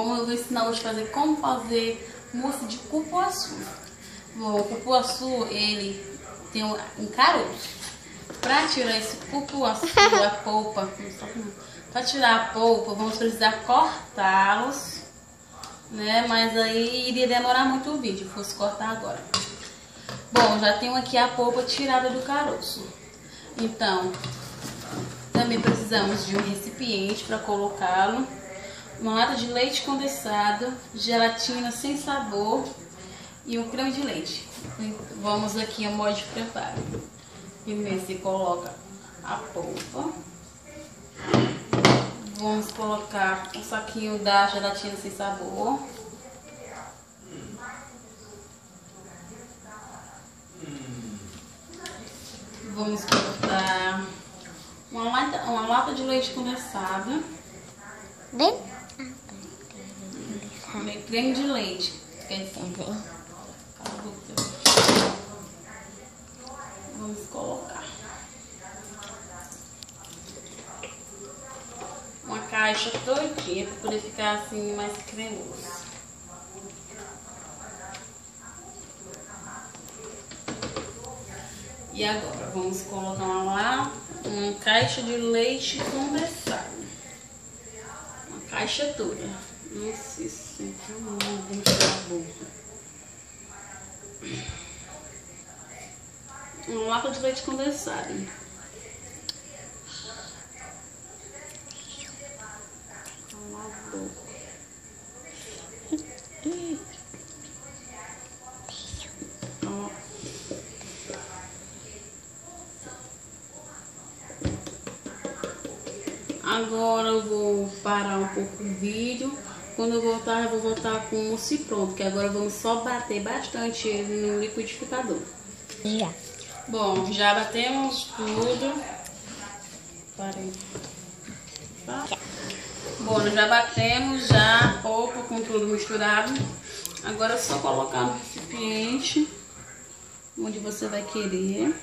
Bom, eu vou ensinar hoje a fazer como fazer mousse de cupuaçu. Bom, o cupuaçu, ele tem um caroço. Para tirar esse cupuaçu da polpa, para tirar a polpa, vamos precisar cortá-los, né? Mas aí iria demorar muito o vídeo, se fosse cortar agora. Bom, já tenho aqui a polpa tirada do caroço. Então, também precisamos de um recipiente para colocá-lo, uma lata de leite condensado, gelatina sem sabor e um creme de leite. Vamos aqui ao modo de preparo. Primeiro você coloca a polpa. Vamos colocar um saquinho da gelatina sem sabor. Vamos colocar uma lata de leite condensado. Creme de leite. Vamos colocar uma caixa todinha para poder ficar assim mais cremoso. E agora vamos colocar uma caixa de leite condensado. Uma caixa toda. Nossa, isso é uma lata de leite condensado. Agora eu vou parar um pouco o vídeo. Quando eu voltar, eu vou voltar com o mousse pronto, que agora vamos só bater bastante ele no liquidificador. Já. Bom, já batemos tudo. Parei. Tá? Bom, nós já batemos já a polpa com tudo misturado. Agora é só colocar no recipiente onde você vai querer.